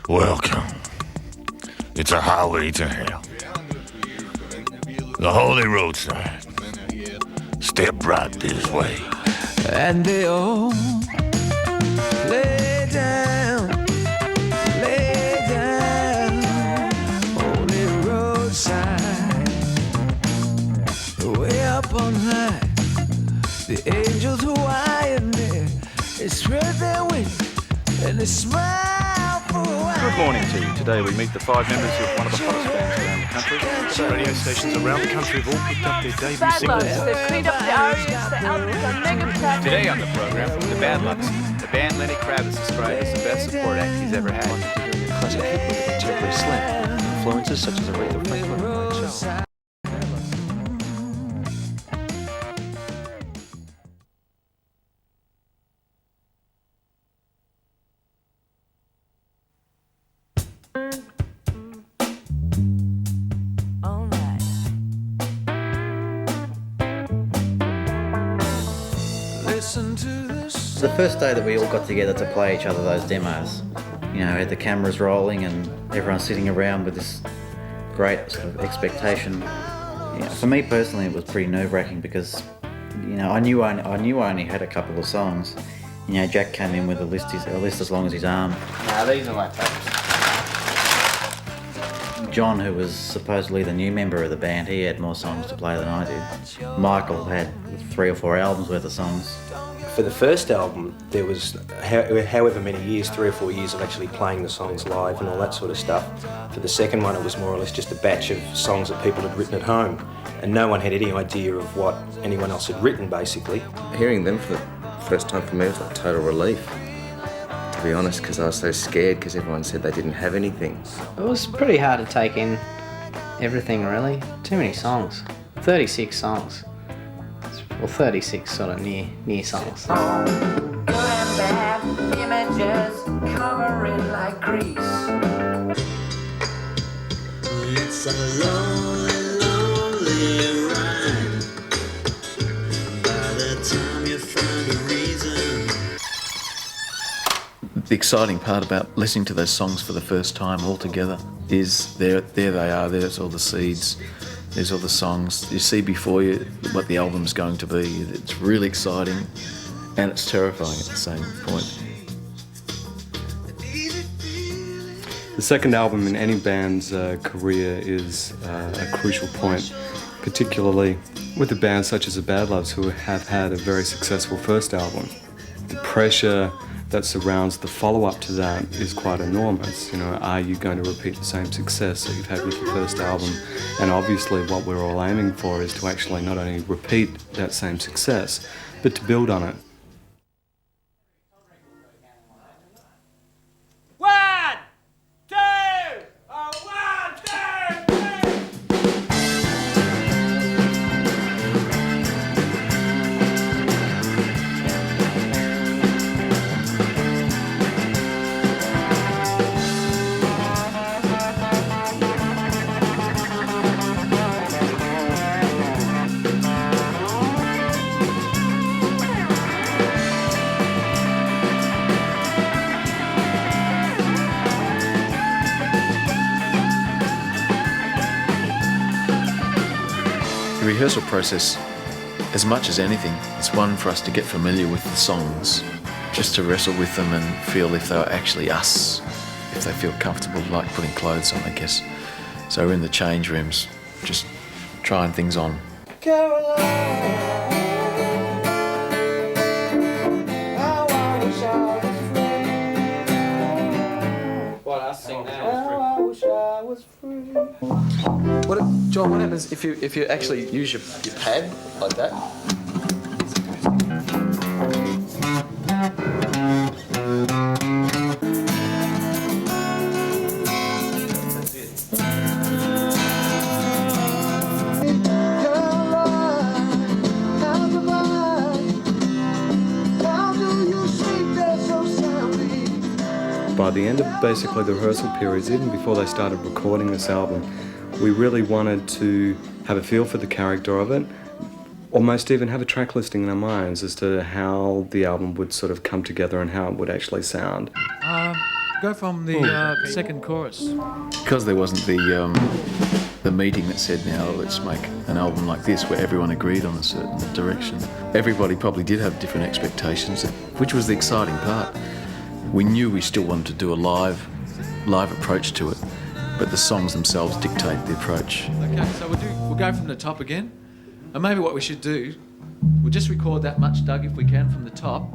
Welcome. It's a highway to hell. The holy roadside. Step right this way. And they all lay down, holy roadside. Way up on high, the angels Hawaiian there, they spread their wings and they smile for a while. Good morning to you. Today we meet the 5 members of one of the hottest bands around the country. Radio stations around the country have all picked up their debut singles. Badloves, they've cleaned up the arias, the albums are mega packed. Today on the program, the Badloves. The band Lenny Kravitz described as the best support act he's ever had. Classic hip with contemporary slang. Influences such as Aretha Franklin and Rachel. The first day that we all got together to play each other those demos, you know, had the cameras rolling and everyone sitting around with this great sort of expectation. You know, for me personally, it was pretty nerve-wracking because, you know, I knew I only had a couple of songs. You know, Jack came in with a list as long as his arm. These are my tapes. John, who was supposedly the new member of the band, he had more songs to play than I did. Michael had 3 or 4 albums worth of songs. For the first album, there was however many years, 3 or 4 years of actually playing the songs live and all that sort of stuff. For the second one, it was more or less just a batch of songs that people had written at home, and no one had any idea of what anyone else had written, basically. Hearing them for the first time for me was like total relief, to be honest, because I was so scared because everyone said they didn't have anything. It was pretty hard to take in everything, really. Too many songs. 36 songs. Well, 36 sort of near songs. Good and bad images covering like grease. It's a lonely, lonely ride. By the time you find a reason. The exciting part about listening to those songs for the first time all together is there they are, there's all the seeds. There's all the songs. You see before you what the album's going to be. It's really exciting and it's terrifying at the same point. The second album in any band's career is a crucial point, particularly with a band such as the Badloves, who have had a very successful first album. The pressure that surrounds the follow-up to that is quite enormous. You know, are you going to repeat the same success that you've had with the first album? And obviously what we're all aiming for is to actually not only repeat that same success, but to build on it. The rehearsal process, as much as anything, is one for us to get familiar with the songs, just to wrestle with them and feel if they're actually us, if they feel comfortable, like putting clothes on, I guess. So we're in the change rooms, just trying things on. John, what happens if you actually use your pad like that? That's it. By the end of basically the rehearsal periods, even before they started recording this album, we really wanted to have a feel for the character of it, almost even have a track listing in our minds as to how the album would sort of come together and how it would actually sound. Go from the second chorus. Because there wasn't the meeting that said, now let's make an album like this where everyone agreed on a certain direction. Everybody probably did have different expectations, which was the exciting part. We knew we still wanted to do a live approach to it, but the songs themselves dictate the approach. Okay, so we'll go from the top again. And maybe what we should do, we'll just record that much, Doug, if we can, from the top,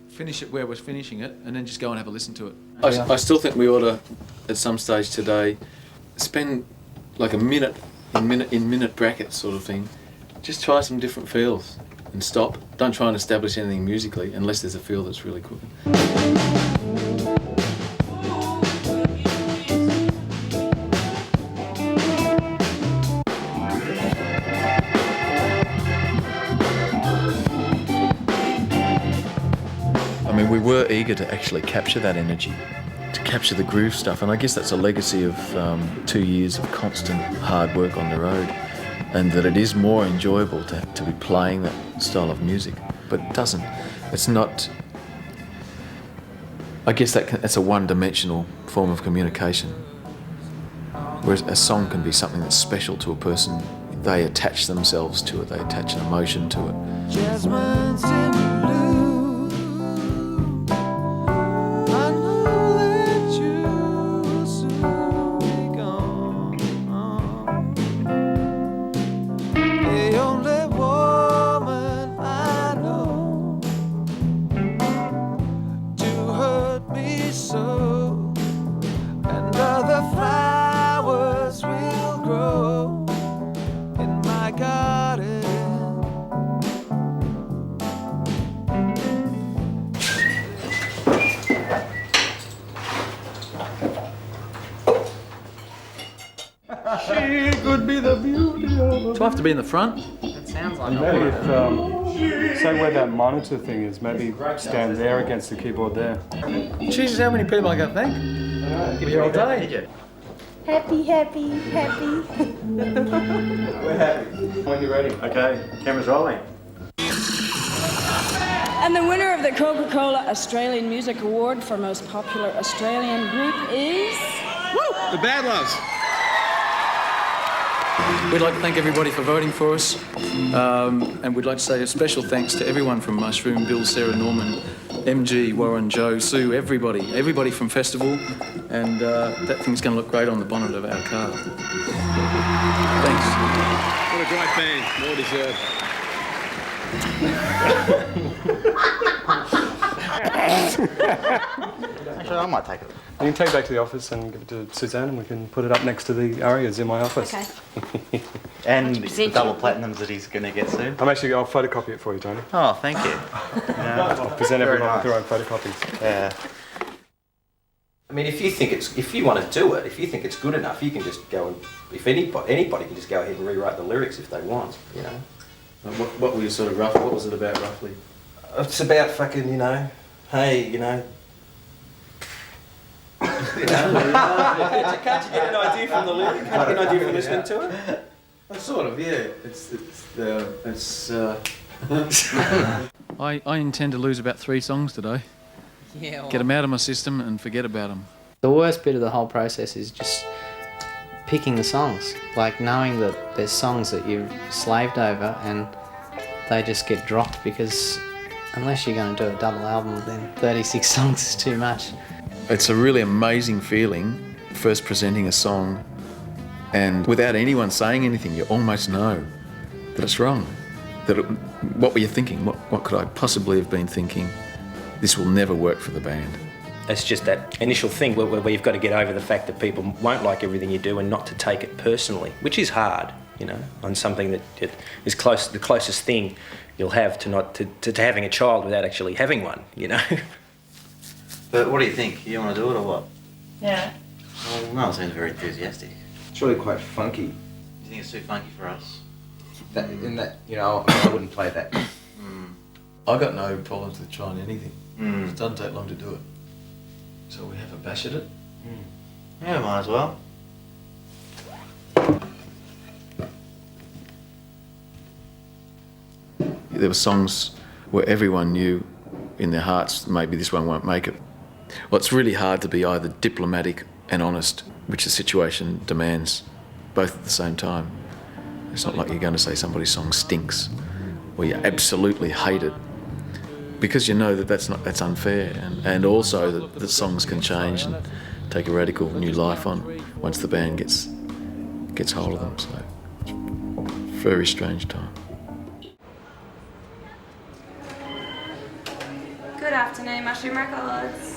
finish it where we're finishing it, and then just go and have a listen to it. I still think we ought to, at some stage today, spend like a minute in minute brackets sort of thing. Just try some different feels and stop. Don't try and establish anything musically unless there's a feel that's really cool. I mean, we were eager to actually capture that energy, to capture the groove stuff, and I guess that's a legacy of 2 years of constant hard work on the road, and that it is more enjoyable to be playing that style of music, but it's not, I guess that's a one-dimensional form of communication, whereas a song can be something that's special to a person. They attach themselves to it, they attach an emotion to it. Jasmine's in blue. I know that you'll soon be gone. The only woman I know to hurt me so, and other flowers will grow in my garden. She could be the beauty of Do I have to be in the front? It sounds like Maybe if, say where that monitor thing is, maybe stand there against the keyboard there. Jesus, how many people I got to thank? Give you all day. Happy, happy, happy. We're happy. When you're ready. Okay, camera's rolling. And the winner of the Coca-Cola Australian Music Award for Most Popular Australian Group is... The Badloves. We'd like to thank everybody for voting for us, and we'd like to say a special thanks to everyone from Mushroom, Bill, Sarah, Norman, MG, Warren, Joe, Sue, everybody from Festival, and that thing's going to look great on the bonnet of our car. Thanks. What a great band. More deserved. Actually, I might take it. You can take it back to the office and give it to Suzanne, and we can put it up next to the arias in my office. Okay. And the double platinums that he's going to get soon. I'll photocopy it for you, Tony. Oh, thank you. I'll present everyone with their own photocopies. Yeah. I mean, if you want to do it, if you think it's good enough, you can just go and, if anybody can just go ahead and rewrite the lyrics if they want, you know. What were you sort of what was it about roughly? It's about fucking, hey, can't you get an idea from the lyric? Can't you get an idea from listening to it? Well, sort of, yeah. I intend to lose about 3 songs today. Yeah. Get them out of my system and forget about them. The worst bit of the whole process is just picking the songs. Like knowing that there's songs that you've slaved over and they just get dropped because unless you're going to do a double album, then 36 songs is too much. It's a really amazing feeling, first presenting a song, and without anyone saying anything, you almost know that it's wrong. What were you thinking? What could I possibly have been thinking? This will never work for the band. It's just that initial thing where you've got to get over the fact that people won't like everything you do and not to take it personally, which is hard, on something that is the closest thing you'll have to having a child without actually having one, But what do you think? You want to do it or what? Yeah. Well, no, it seems very enthusiastic. It's really quite funky. Do you think it's too funky for us? I wouldn't play that. I got no problems with trying anything. Mm. It doesn't take long to do it. So we have a bash at it. Yeah, might as well. There were songs where everyone knew in their hearts maybe this one won't make it. Well, it's really hard to be either diplomatic and honest, which the situation demands, both at the same time. It's not like you're going to say somebody's song stinks or you absolutely hate it, because you know that that's unfair, and also that the songs can change and take a radical new life on once the band gets hold of them. So it's a very strange time. Good afternoon, Mushroom Records.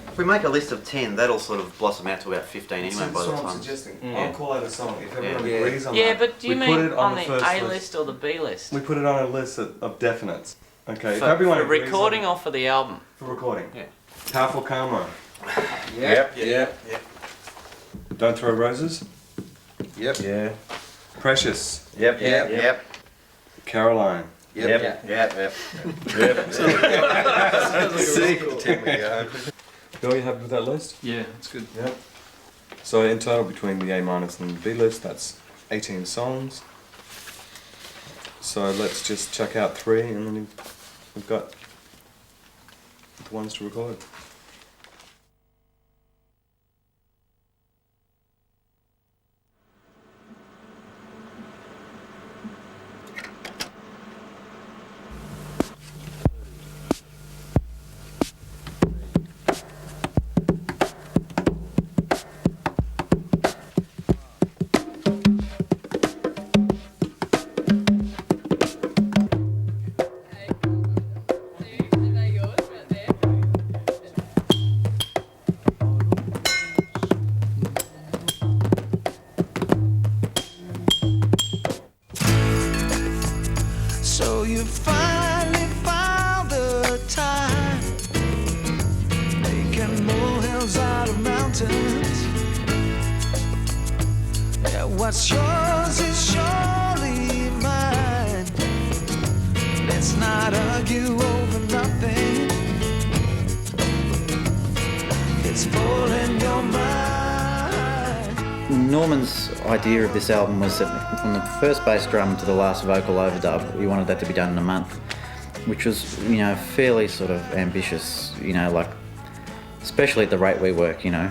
If we make a list of 10, that'll sort of blossom out to about 15 anyway by the time. I'll call out a song if everyone agrees on Yeah, that. but do you We mean put it on the first A list or the B list? We put it on a list of definites. Okay, if For, everyone for agrees recording on, or for the album? for recording. Yeah. Powerful Karma. Yep. Don't Throw Roses. Yep. Yeah. Precious. Yep. Caroline. Yep. Bill, you happy with that list? Yeah, it's good. Yep. So in total between the A minus and the B list, that's 18 songs. So let's just chuck out 3 and then we've got the ones to record. So you finally found the time, making molehills out of mountains. Yeah, what's yours is surely mine. Let's not argue over nothing. It's full in your mind. Norman's idea of this album was that from the first bass drum to the last vocal overdub, we wanted that to be done in a month, which was, you know, fairly sort of ambitious, you know, like, especially at the rate we work, you know.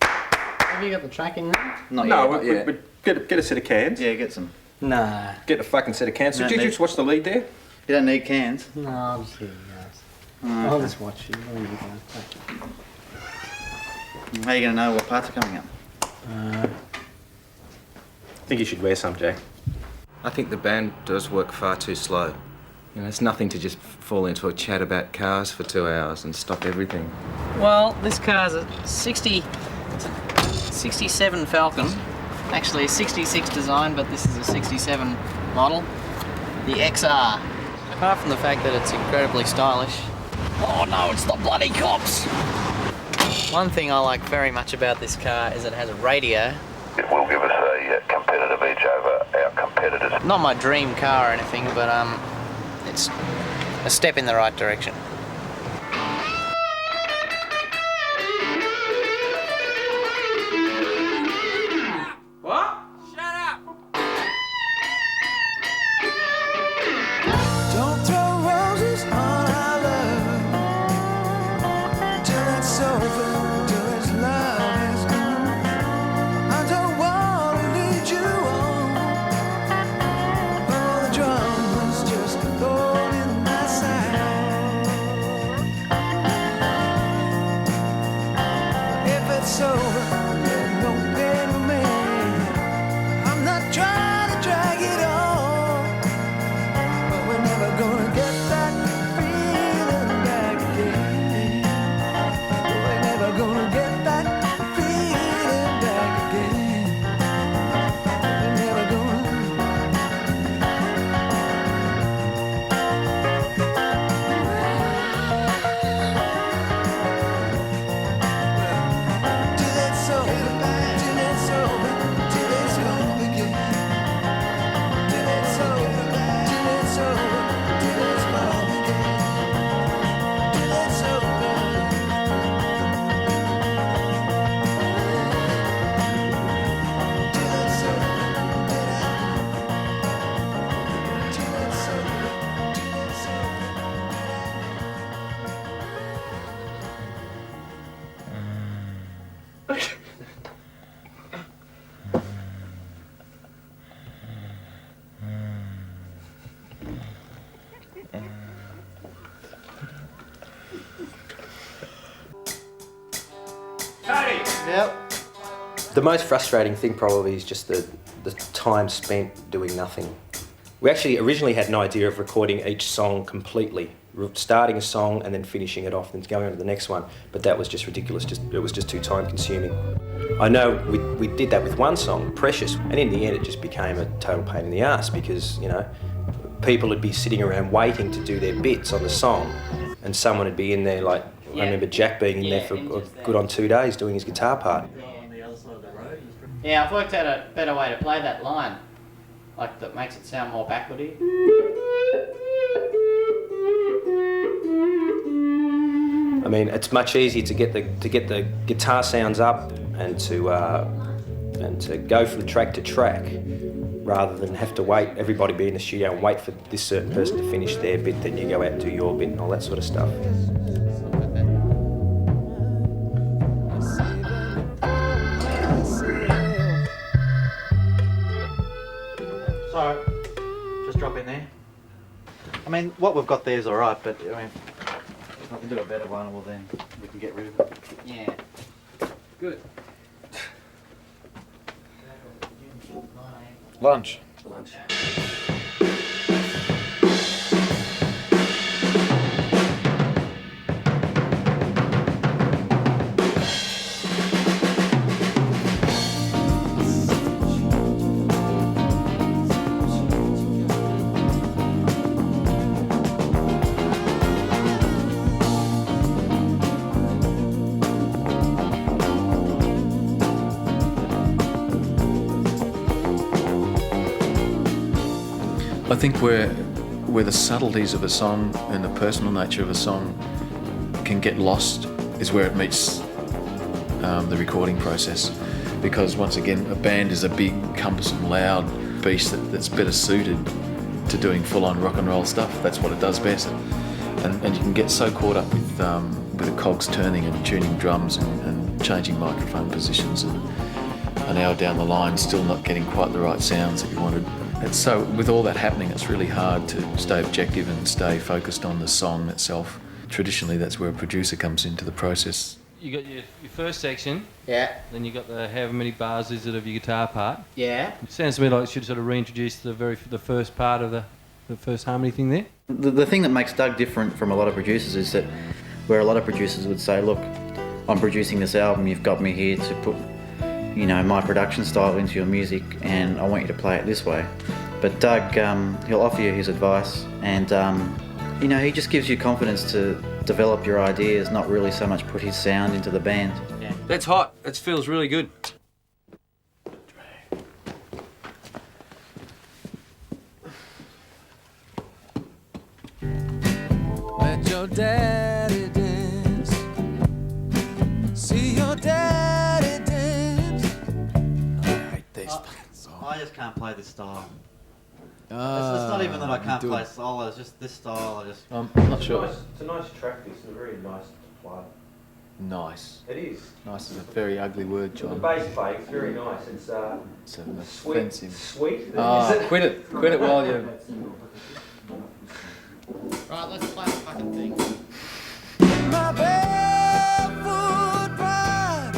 Have you got the tracking there? Not No, yet. but get a set of cans. Yeah, get some. Nah. Get a fucking set of cans. So No, did you no. just watch the lead there? You don't need cans. No, I'm just kidding, guys. Oh, I'll okay. just watch you. What are you doing? How are you going to know what parts are coming up? I think you should wear some, Jack. I think the band does work far too slow. You know, it's nothing to just fall into a chat about cars for 2 hours and stop everything. Well, this car's a 67 Falcon. Actually a 66 design, but this is a 67 model. The XR. Apart from the fact that it's incredibly stylish. Oh no, it's the bloody cops! One thing I like very much about this car is it has a radio. It will give us a competitive edge over our competitors. Not my dream car or anything, but it's a step in the right direction. What? Shut up! Don't throw roses on our love till it's over, till its love is gone. I don't want to lead you on, but the drum is just a thorn in my side. If it's over, there's no pain remain. I'm not trying to drag it on, but we're never gonna get that feeling back again. We're never gonna get that feeling back again. We're never gonna. Till it's over, Yep. The most frustrating thing probably is just the time spent doing nothing. We actually originally had an idea of recording each song completely, starting a song and then finishing it off and going on to the next one, but that was just ridiculous. It was just too time consuming. I know we did that with one song, Precious, and in the end it just became a total pain in the ass because, you know, people would be sitting around waiting to do their bits on the song and someone would be in there like, I remember Jack being in there for good on 2 days doing his guitar part. Yeah, I've worked out a better way to play that line, like that makes it sound more backwardy. I mean, it's much easier to get the guitar sounds up and to go from track to track, rather than have to wait, everybody be in the studio and wait for this certain person to finish their bit, then you go out and do your bit and all that sort of stuff. So, just drop in there. I mean, what we've got there is alright, but I mean, if I can do a better one, well then we can get rid of it. Yeah. Good. Lunch. I think where the subtleties of a song and the personal nature of a song can get lost is where it meets the recording process. Because once again, a band is a big, cumbersome, loud beast that's better suited to doing full-on rock and roll stuff. That's what it does best. And you can get so caught up with the cogs turning and tuning drums and changing microphone positions and an hour down the line still not getting quite the right sounds that you wanted. And so with all that happening, it's really hard to stay objective and stay focused on the song itself. Traditionally, that's where a producer comes into the process. You got your first section. Yeah. Then you got the however many bars is it of your guitar part. Yeah. It sounds to me like you should sort of reintroduce the first part of the first harmony thing there. The thing that makes Doug different from a lot of producers is that where a lot of producers would say, look, I'm producing this album, you've got me here to put, you know, my production style into your music and I want you to play it this way. But Doug, he'll offer you his advice and, you know, he just gives you confidence to develop your ideas, not really so much put his sound into the band. Yeah. That's hot. That feels really good. Let your daddy dance. See your daddy dance. I hate these fucking songs. I just can't play this style. It's not even that I can't play solo, it's just this style. I'm not sure. It's a nice track, it's very nice to play. Nice. It is. Nice is a very ugly word, John. The bass play is very nice. It's offensive. Sweet. Quit it. Quit it while you're... Right, let's play the fucking thing. My barefoot bride,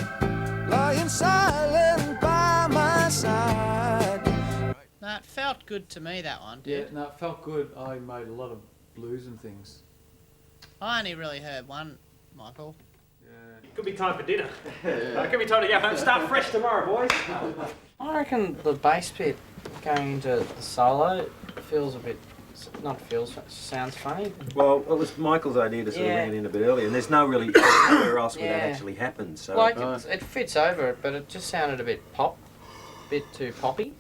lying silent by my side. No, it felt good to me, that one. Yeah, no, it felt good. I made a lot of blues and things. I only really heard one, Michael. Could be time for dinner. Could be time to go home. Start fresh tomorrow, boys. I reckon the bass bit going into the solo feels a bit, sounds funny. Well, it was Michael's idea to sort of bring it in a bit earlier, and there's nowhere else where that actually happens. So. Like, it fits over it, but it just sounded a bit too poppy.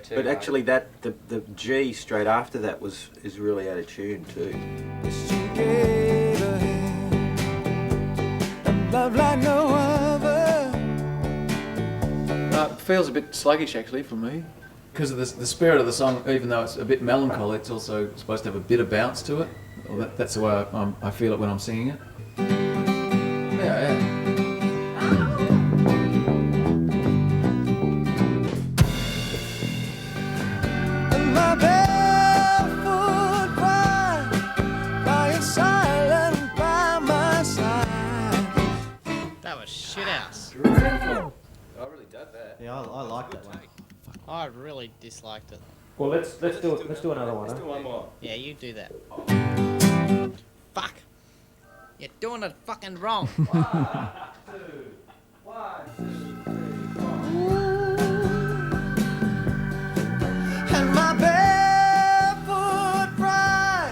But actually, the G straight after that is really out of tune too. Love like no other. It feels a bit sluggish actually for me. Because of the spirit of the song, even though it's a bit melancholy, it's also supposed to have a bit of bounce to it. Or that's the way I feel it when I'm singing it. Yeah. My barefoot bride, lying silent by my side. That was shit house. I really dug that. Yeah, I liked that one. I really disliked it. Well, let's do another one. Let's do one more. Yeah, you do that. Fuck! You're doing it fucking wrong. And my barefoot bride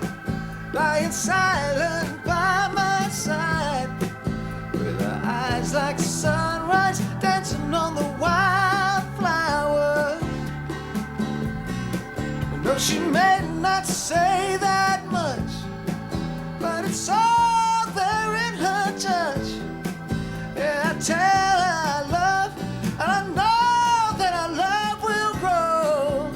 lying silent by my side, with her eyes like sunrise dancing on the wildflowers. No, she may not say that much, but it's all there in her touch. Yeah, I tell her I love, and I know that our love will grow.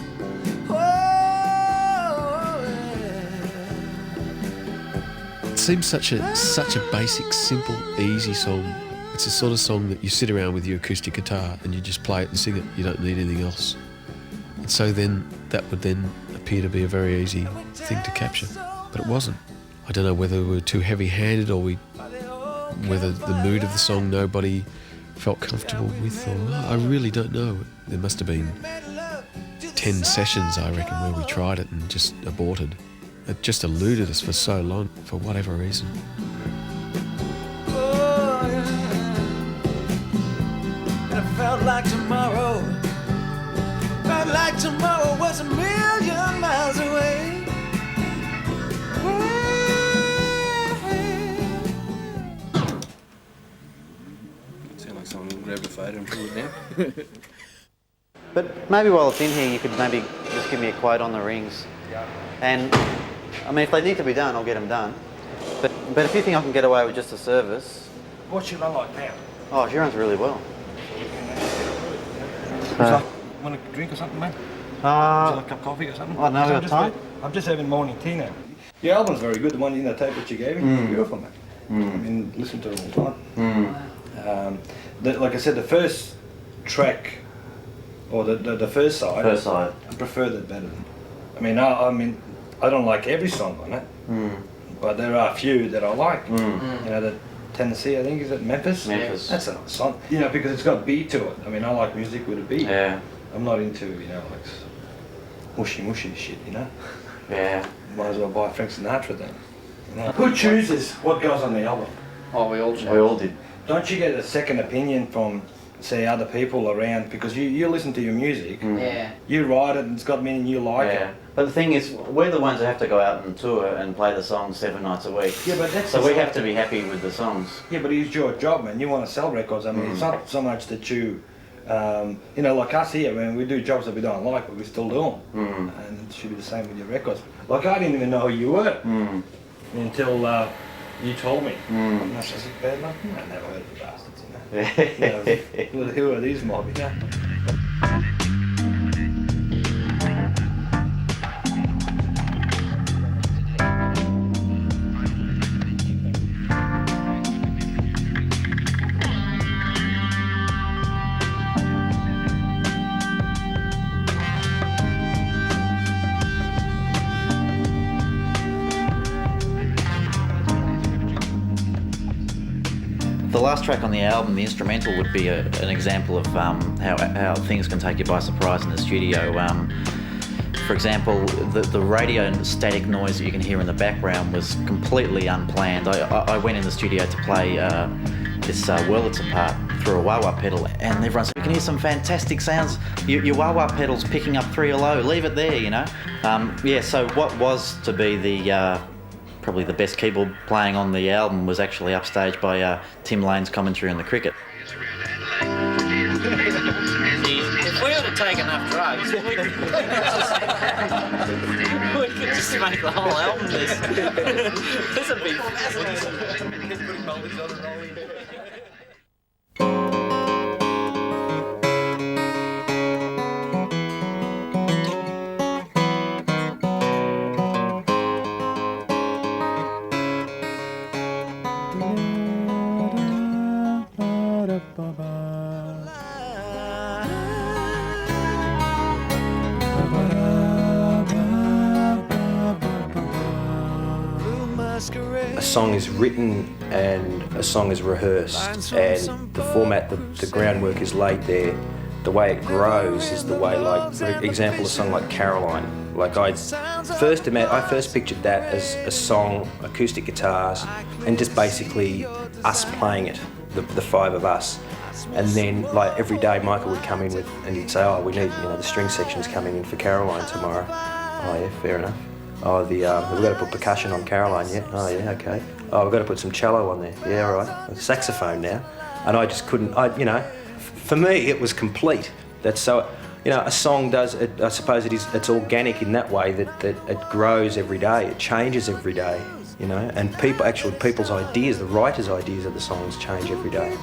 It seems such a basic, simple, easy song. It's the sort of song that you sit around with your acoustic guitar and you just play it and sing it. You don't need anything else. And so then that would then appear to be a very easy thing to capture, but it wasn't. I don't know whether we were too heavy-handed or whether the mood of the song nobody felt comfortable with, or I really don't know. There must have been 10 sessions, I reckon, where we tried it and just aborted. It just eluded us for so long, for whatever reason. Oh, yeah. And it felt like tomorrow was a million miles away. Sound like someone grabbed a photo and pulled it down. But maybe while it's in here, you could maybe just give me a quote on the rings. And, I mean, if they need to be done, I'll get them done. But if you think I can get away with just a service... What should I like now? Oh, she runs really well. Want a drink or something, mate? Would you like a cup of coffee or something? I don't know, we got time? I'm just having morning tea now. The album's very good. The one in the tape that you gave me, beautiful, mate. I mean, listen to it all the time. Like I said, the first track, or the first side. First side. I prefer that better. I mean, I don't like every song on it, but there are a few that I like. You know, the Tennessee, I think, is it Memphis? Memphis. That's a nice song. You know, because it's got beat to it. I mean, I like music with a beat. Yeah. I'm not into, you know, like mushy shit, you know? Yeah. Might as well buy Frank Sinatra then. You know? Who chooses what goes on the album? Oh, we all chose. We all did. Don't you get a second opinion from, say, other people around? Because you listen to your music, Yeah. you write it and it's got meaning, you like it. But the thing is, we're the ones that have to go out and tour and play the songs 7 nights a week. Yeah, but that's so we have to be happy with the songs. Yeah, but it's your job, man. You want to sell records. I mean, it's not so much that you, you know, like us here, man, we do jobs that we don't like, but we still do them. And it should be the same with your records. Like, I didn't even know who you were until you told me. And I said, is it bad luck? I never heard of the bastards, you know. Who are these mob, you know? The last track on the album, the instrumental, would be an example of how things can take you by surprise in the studio. For example, the radio static noise that you can hear in the background was completely unplanned. I went in the studio to play this Wurlitzer part through a wah-wah pedal, and everyone said, "You can hear some fantastic sounds. Your wah-wah pedal's picking up 3 or low. Leave it there, you know." Yeah. So what was to be the probably the best keyboard playing on the album was actually upstaged by Tim Lane's commentary on the cricket. If we were to take enough drugs, we could just make the whole album this. This would be fascinating. song is written and a song is rehearsed, and the format, the groundwork is laid there. The way it grows is the way, like, for example, a song like Caroline. Like I first pictured that as a song, acoustic guitars, and just basically us playing it, the five of us. And then, like, every day Michael would come in with, and he'd say, oh, we need, the string section's coming in for Caroline tomorrow. Oh yeah, fair enough. Oh, we've got to put percussion on Caroline yet? Oh yeah, okay. Oh, we've got to put some cello on there. Yeah, all right. Saxophone now. And I just couldn't, for me it was complete. That's so, a song does, I suppose it's organic in that way, that it grows every day, it changes every day, and people's ideas, the writers' ideas of the songs change every day.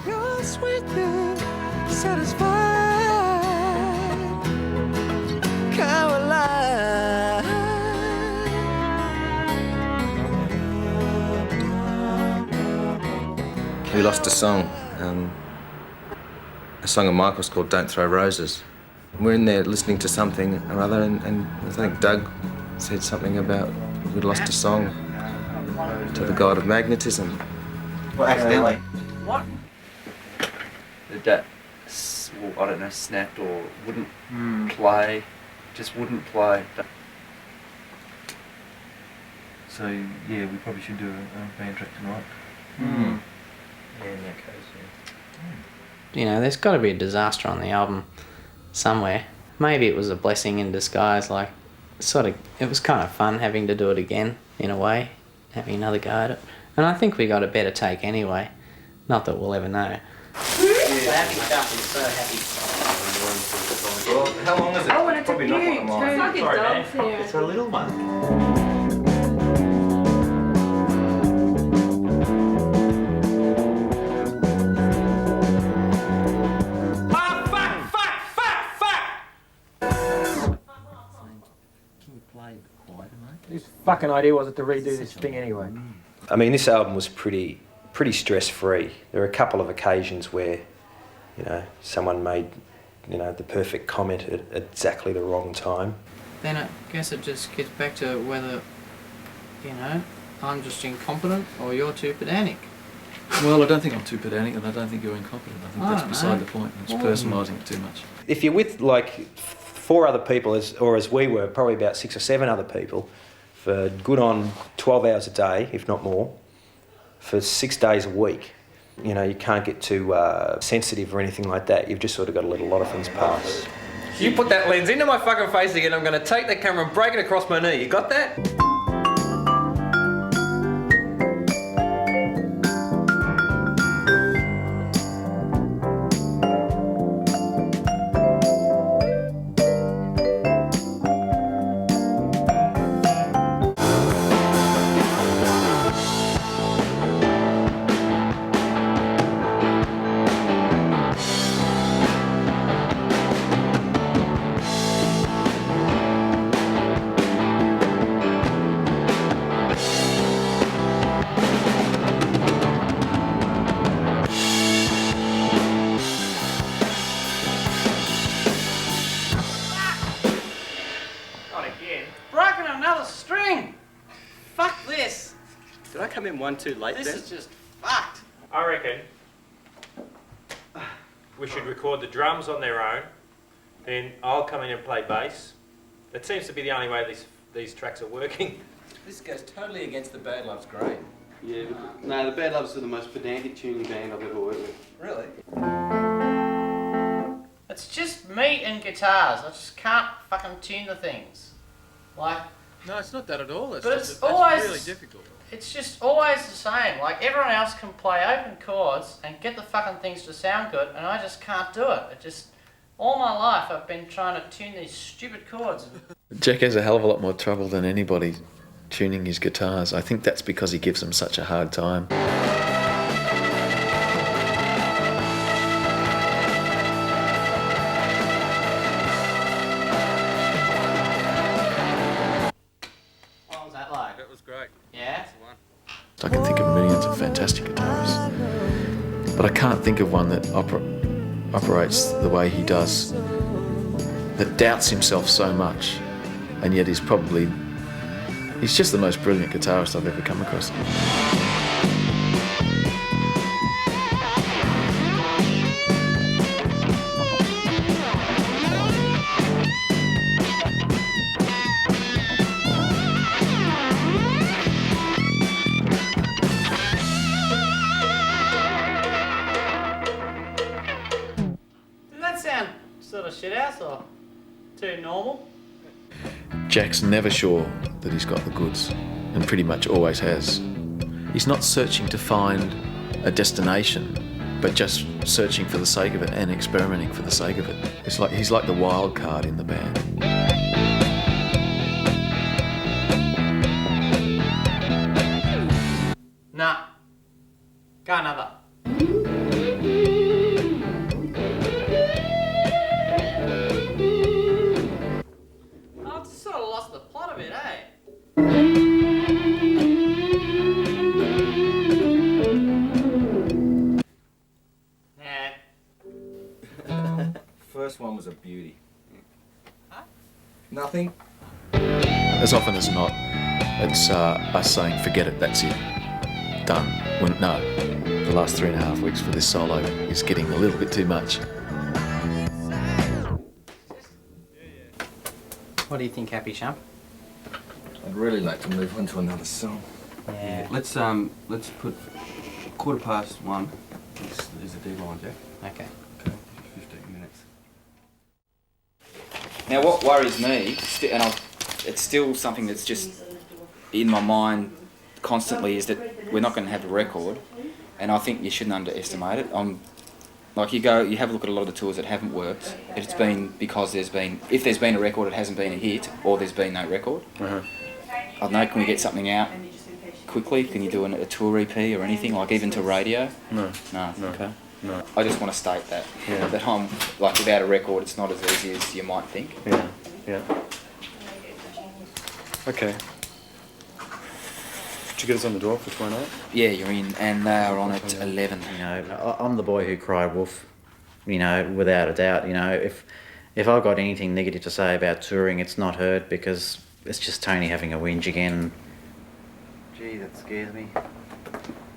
We lost a song of Michael's called Don't Throw Roses. We're in there listening to something or other, and I think Doug said something about we'd lost a song to the god of magnetism. Well, accidentally. What? That, I don't know, snapped or wouldn't play, just wouldn't play. So, yeah, we probably should do a band track tonight. Yeah, in that case, yeah. There's got to be a disaster on the album somewhere. Maybe it was a blessing in disguise, like, it was kind of fun having to do it again, in a way, having another go at it. And I think we got a better take anyway. Not that we'll ever know. Happy stuff, I'm so happy. Well, how long is it? Oh, and it's probably a not one huge. of mine. It's like a Sorry, dog's man. hair. It's a little one. Whose fucking idea was it to redo this thing anyway? I mean, this album was pretty stress-free. There were a couple of occasions where, someone made, the perfect comment at exactly the wrong time. Then I guess it just gets back to whether, I'm just incompetent or you're too pedantic. Well, I don't think I'm too pedantic, and I don't think you're incompetent. I think that's beside the point. It's personalising it too much. If you're with, like, 4 other people, as we were, probably about 6 or 7 other people, for good on 12 hours a day, if not more, for 6 days a week, you can't get too sensitive or anything like that. You've just sort of got to let a lot of things pass. You put that lens into my fucking face again, I'm going to take that camera and break it across my knee. You got that? Broken another string! Fuck this! Did I come in one too late This then? is just fucked. I reckon we should record the drums on their own, then I'll come in and play bass. That seems to be the only way these tracks are working. This goes totally against the Badloves grain. Yeah, no, the Badloves are the most pedantic tuning band I've ever worked with. Really? It's just me and guitars. I just can't fucking tune the things. Like, No, it's not that at all. but it's always really difficult. It's just always the same. Like, everyone else can play open chords and get the fucking things to sound good, and I just can't do it. It just, all my life I've been trying to tune these stupid chords. Jack has a hell of a lot more trouble than anybody tuning his guitars. I think that's because he gives them such a hard time. What was that like? That was great. Yeah? I can think of millions of fantastic guitarists, but I can't think of one that operates the way he does, that doubts himself so much, and yet he's just the most brilliant guitarist I've ever come across. sound sort of shit house or too normal? Jack's never sure that he's got the goods, and pretty much always has. He's not searching to find a destination, but just searching for the sake of it and experimenting for the sake of it. It's like he's like the wild card in the band. Nah. Go another. I've just sort of lost the plot of it, eh? First one was a beauty. Nothing. As often as not, it's us saying, forget it, that's it. Done. When, no, the last 3.5 weeks for this solo is getting a little bit too much. What do you think, Happy Champ? I'd really like to move on to another song. Yeah. Let's put 1:15 is the deadline, Jack. Okay. 15 minutes. Now, what worries me, it's still something that's just in my mind constantly, is that we're not going to have a record, and I think you shouldn't underestimate it. Like you have a look at a lot of the tours that haven't worked. It's been because if there's been a record, it hasn't been a hit, or there's been no record. Uh-huh. I don't know, can we get something out quickly? Can you do a tour EP or anything, like even to radio? No. Okay. No. I just want to state that. Yeah. That I'm, like, without a record, it's not as easy as you might think. Yeah. Okay. Did you get us on the door for tomorrow night? Yeah, you're in, and they are on at 11. You know, I'm the boy who cried wolf, you know, without a doubt. You know, if I've got anything negative to say about touring, it's not heard, because it's just Tony having a whinge again. Gee, that scares me.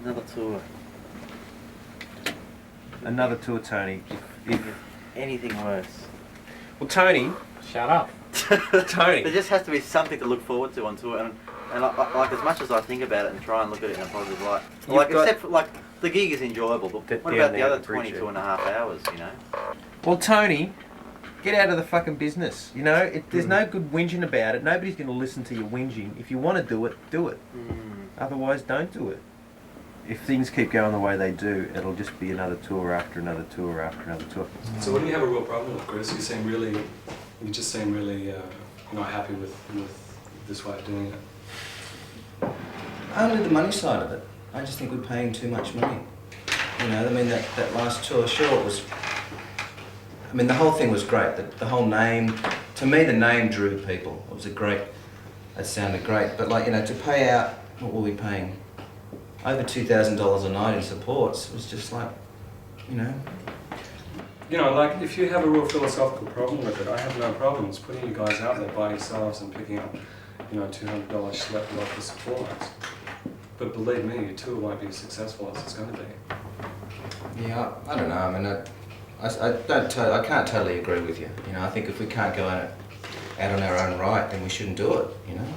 Another tour. Another tour, Tony. If Anything worse. well, Tony. Shut up. Tony. There just has to be something to look forward to on tour, and like as much as I think about it and try and look at it in a positive light, except for, like, the gig is enjoyable, but what about the other 22.5 hours, you know? Well, Tony, get out of the fucking business. You know, there's no good whinging about it. Nobody's going to listen to your whinging. If you want to do it, do it. Otherwise, don't do it. If things keep going the way they do, it'll just be another tour after another tour after another tour. So what do you have a real problem with, Chris? You just seem really not happy with this way of doing it. Only the money side of it. I just think we're paying too much money. You know, I mean, that last tour, sure, it was... I mean, the whole thing was great. The whole name, to me, the name drew people. It was it sounded great. But, like, you know, to pay out, what were we paying? Over $2,000 a night in supports. It was just like, you know... You know, like, if you have a real philosophical problem with it, I have no problems putting you guys out there by yourselves and picking up, you know, $200 schlepped off the supports. But believe me, your tour won't be as successful as it's going to be. Yeah, I don't know. I mean, I can't totally agree with you. You know, I think if we can't go out on our own right, then we shouldn't do it, you know?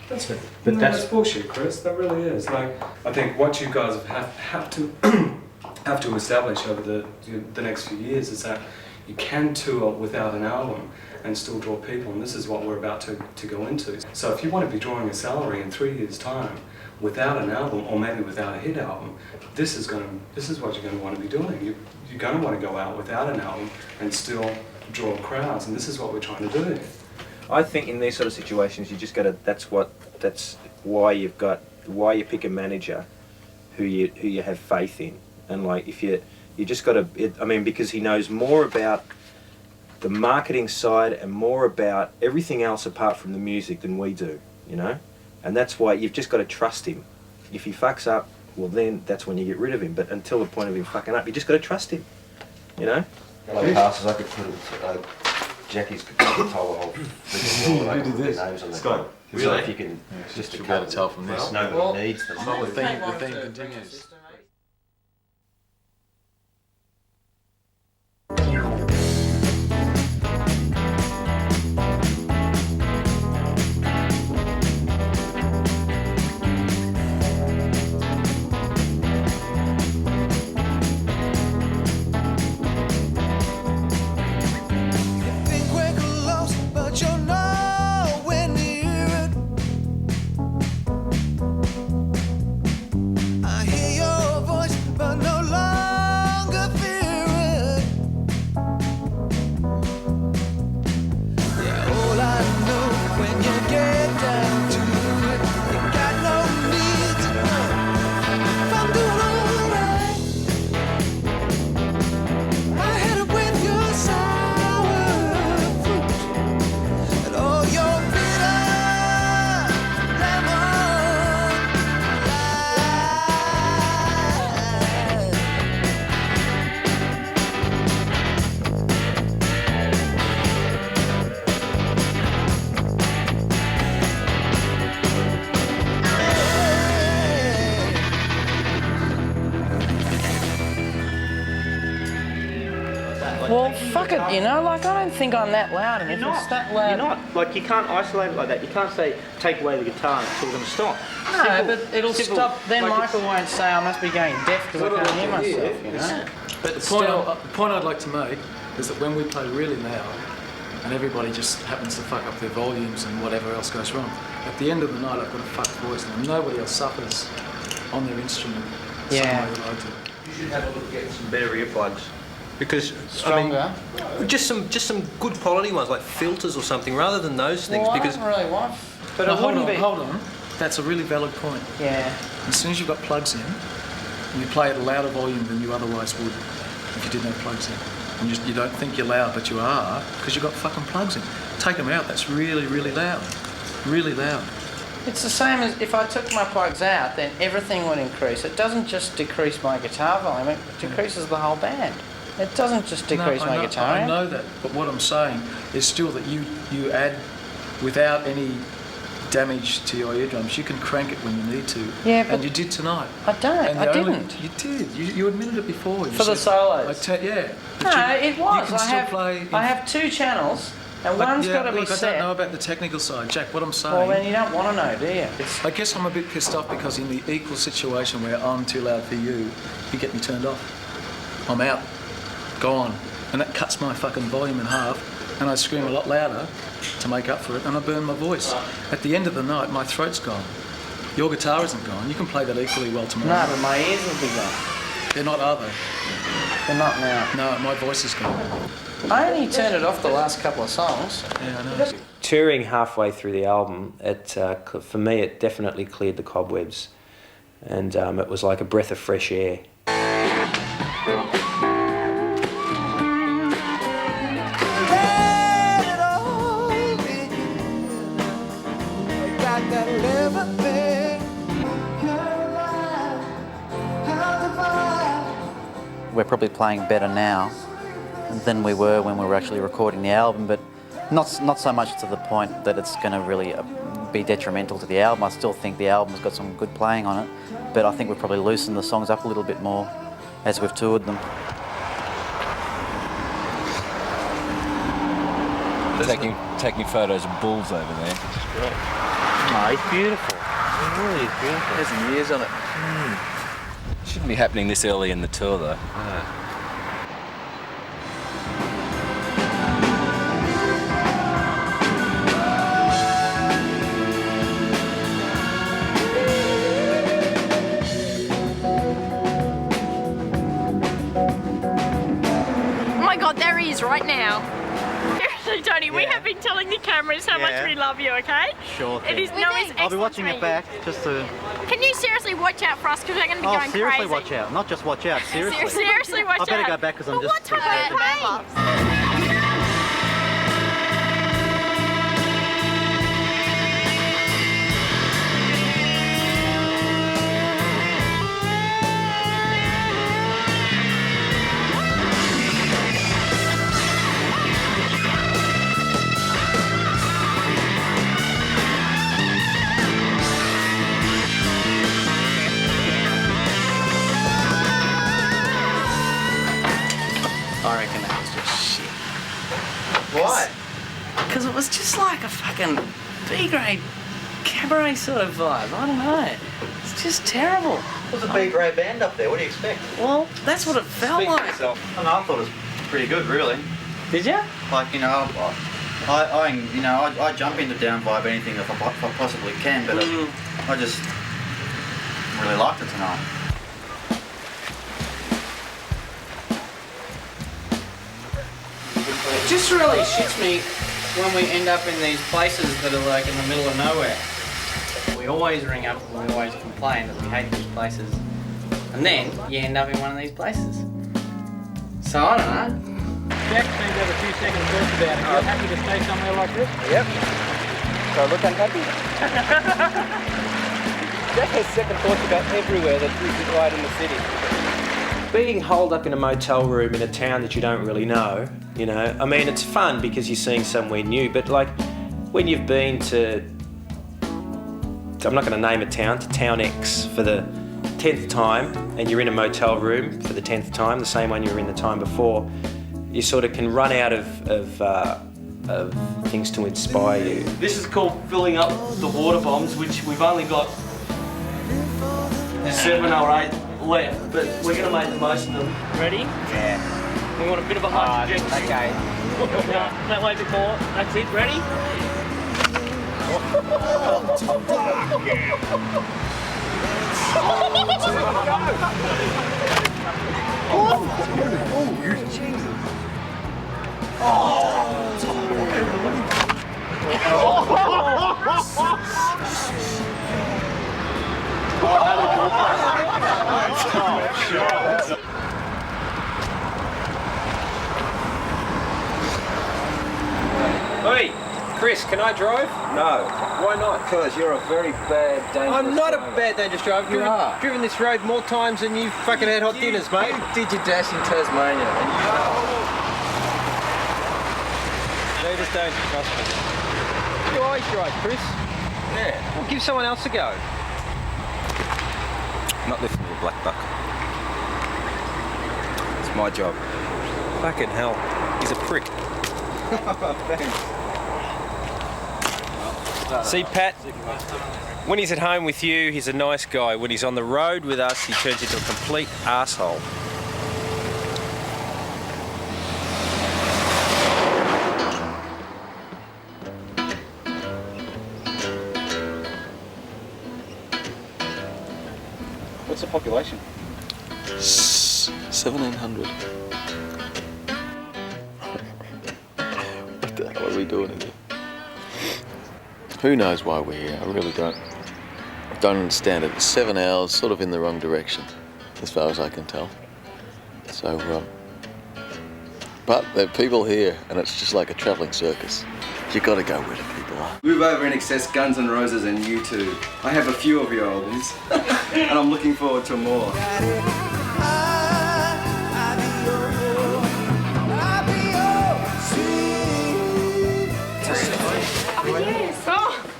That's it. But that's bullshit, Chris. That really is. Like, I think what you guys have to establish over the next few years is that you can tour without an album and still draw people, and this is what we're about to go into. So if you want to be drawing a salary in 3 years' time without an album, or maybe without a hit album, this is what you're going to want to be doing. You're going to want to go out without an album and still draw crowds, and this is what we're trying to do. I think in these sort of situations, you just got to. That's why you pick a manager who you have faith in, and like if you just got to. I mean, because he knows more about the marketing side and more about everything else apart from the music than we do, you know, and that's why you've just got to trust him. If he fucks up, well then that's when you get rid of him. But until the point of him fucking up, you just got to trust him, you know. Like passes, I could put Jackie's could tell the whole freaking world. Who did this? Names on the Scott. Really? So if you can just to be able to tell from this, nobody needs them. The theme continues. it, you know, like I don't think I'm that loud, and if it's that loud... You're not. Like, you can't isolate it like that. You can't say, take away the guitar and it's all going to stop. No, but it'll stop. Then Michael won't say I must be going deaf because I can't hear myself, you know? But the point I'd like to make is that when we play really loud and everybody just happens to fuck up their volumes and whatever else goes wrong, at the end of the night I've got a fucked voice and nobody else suffers on their instrument the same way that I do. You should have a look at getting some better earplugs. Because Stronger? I mean, just some good quality ones like filters or something rather than those things. Well, because I don't really want... But hold on. That's a really valid point. Yeah. As soon as you've got plugs in, you play at a louder volume than you otherwise would if you didn't have plugs in. And you don't think you're loud, but you are, because you've got fucking plugs in. Take them out, that's really, really loud. Really loud. It's the same as if I took my plugs out, then everything would increase. It doesn't just decrease my guitar volume, it decreases the whole band. It doesn't just decrease my guitar. I know that, but what I'm saying is still that you add, without any damage to your eardrums, you can crank it when you need to. Yeah, but and you did tonight. I don't. I didn't. You did. You admitted it before. You For the said, solos. Yeah. No, it was. You can still play. I have two channels, and one's got to be set. I don't know about the technical side, Jack. What I'm saying. Well, then you don't want to know, do you? I guess I'm a bit pissed off because in the equal situation where I'm too loud for you, you get me turned off. I'm out. Gone. And that cuts my fucking volume in half. And I scream a lot louder to make up for it, and I burn my voice. At the end of the night, my throat's gone. Your guitar isn't gone. You can play that equally well tomorrow. No, but my ears will be gone. They're not, are they? They're not now. No, my voice is gone. I only turned it off the last couple of songs. Yeah, I know. touring halfway through the album, for me, it definitely cleared the cobwebs, and it was like a breath of fresh air. We're probably playing better now than we were when we were actually recording the album, but not so much to the point that it's going to really be detrimental to the album. I still think the album's got some good playing on it, but I think we've probably loosened the songs up a little bit more as we've toured them. Taking photos of bulls over there. It's great. No, it's beautiful. It really is beautiful. There's some years on it. Shouldn't be happening this early in the tour, though. Oh my God, there he is right now. Seriously, Tony, we have been telling the cameras how much we love you, okay? Sure thing. It is I'll be watching it back just to... Can you seriously watch out for us because we're going to be going crazy? Seriously watch out. Not just watch out, seriously. Seriously watch out. I better go back because I'm just... What time of day? I reckon that was just shit. Why? Because it was just like a fucking B-grade cabaret sort of vibe. I don't know. It's just terrible. There's a B-grade band up there. What do you expect? Well, that's what it felt like. I thought it was pretty good, really. Did you? Like, you know, I jump into down vibe anything if I possibly can, but I just really liked it tonight. It just really shits me when we end up in these places that are like in the middle of nowhere. We always ring up and we always complain that we hate these places. And then you end up in one of these places. So I don't know. Jack seems to have a few second thoughts about it. You're happy to stay somewhere like this? Yep. So I look unhappy? Jack has second thoughts about everywhere that isn't right in the city. Being holed up in a motel room in a town that you don't really know, you know, I mean, it's fun because you're seeing somewhere new, but like when you've been to, I'm not going to name a town, to Town X for the 10th time, and you're in a motel room for the 10th time, the same one you were in the time before, you sort of can run out of things to inspire you. This is called filling up the water bombs, which we've only got 7 or 8 left, but we're going to make the most of them. Ready? Yeah. We want a bit of a high trajectory. Okay. That way before. That's it. Ready? Hey, Chris, can I drive? No. Why not? Because you're a very bad, dangerous I'm not a driver. bad dangerous driver. You are. Driven this road more times than you've fucking had hot dinners, mate. Did your dash in Tasmania? And They just don't trust me. You always drive, Chris. Yeah. Well, give someone else a go. Not lifting the black buck. It's my job. Fucking hell. He's a prick. Thanks. See, Pat, when he's at home with you, he's a nice guy. When he's on the road with us, he turns into a complete arsehole. What's the population? 1,700. What the hell are we doing in here? Who knows why we're here? I really don't. Don't understand it. It's 7 hours, sort of in the wrong direction, as far as I can tell. So, but there are people here, and it's just like a travelling circus. You got to go where the people are. Move over and access Guns N' Roses and U2. I have a few of your albums, and I'm looking forward to more.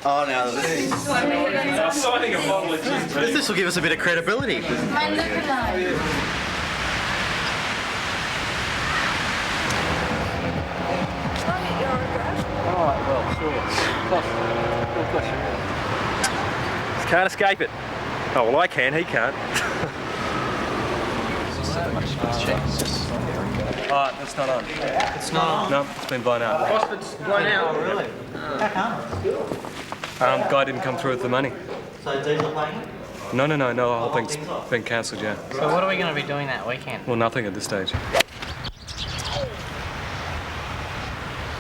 Oh, now this I'm signing a bottle of gin. this will give us a bit of credibility. Can't escape it. Oh, well, I can. He can't. Alright, that's not on. It's not on. No, it's been blown out. Phosphid's blown out. Oh, really? Guy didn't come through with the money. So diesel playing? No, the whole thing's been cancelled, yeah. So what are we going to be doing that weekend? Well, nothing at this stage.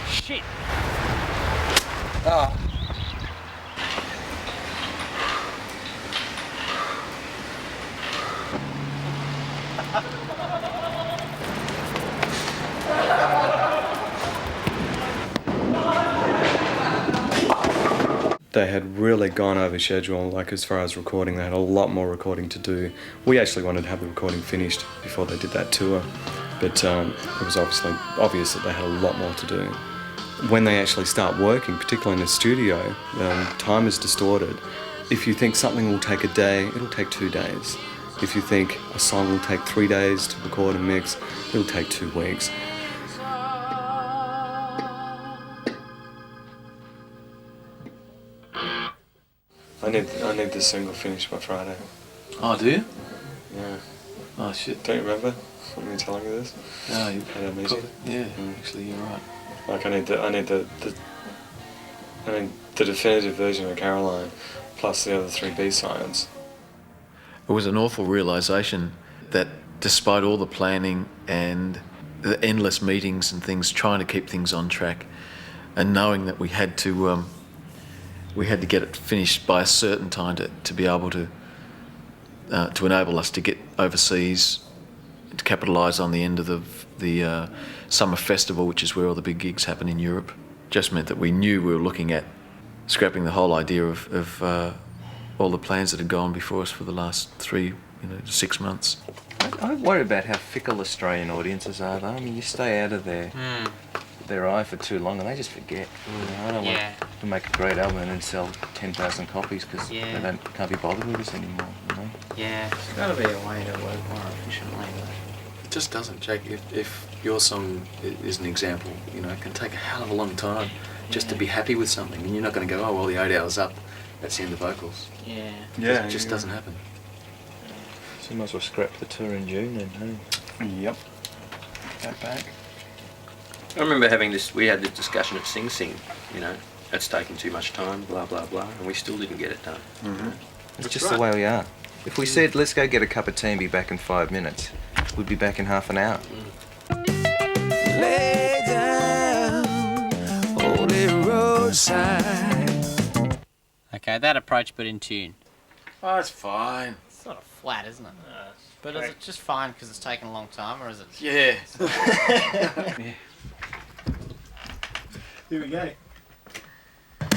Shit. Oh. They had really gone over schedule, like as far as recording. They had a lot more recording to do. We actually wanted to have the recording finished before they did that tour, but it was obvious that they had a lot more to do. When they actually start working, particularly in the studio, time is distorted. If you think something will take a day, it'll take 2 days. If you think a song will take 3 days to record and mix, it'll take 2 weeks. I need this single finished by Friday. Oh, do you? Yeah. Oh, shit. Don't you remember me telling you this? No, you At our meeting? Yeah, actually, you're right. Like I need the definitive version of Caroline, plus the other 3 B-sides. It was an awful realisation that despite all the planning and the endless meetings and things, trying to keep things on track, and knowing that we had to get it finished by a certain time to be able to enable us to get overseas, to capitalise on the end of the summer festival, which is where all the big gigs happen in Europe, just meant that we knew we were looking at scrapping the whole idea of all the plans that had gone before us for the last 6 months. I worry about how fickle Australian audiences are, though. I mean, you stay out of their eye for too long and they just forget. I don't want to make a great album and then sell 10,000 copies because they can't be bothered with us anymore. Yeah, there's got to be a way to work more efficiently. It just doesn't, Jake. If your song is an example, you know, it can take a hell of a long time just to be happy with something, and you're not going to go, oh well, the 8 hours up, that's the end of vocals. Yeah. It just doesn't happen. So you might as well scrap the tour in June then, hey? Yep. Go back. I remember we had this discussion at Sing Sing, you know, it's taken too much time, blah, blah, blah, and we still didn't get it done. Mm-hmm. It's just the way we are. If we said, let's go get a cup of tea and be back in 5 minutes, we'd be back in half an hour. Lay down on the roadside. Okay, that approach, but in tune. Oh, it's fine. It's sort of flat, isn't it? But is it just fine because it's taken a long time, or is it? Yeah. Yeah. Here we go.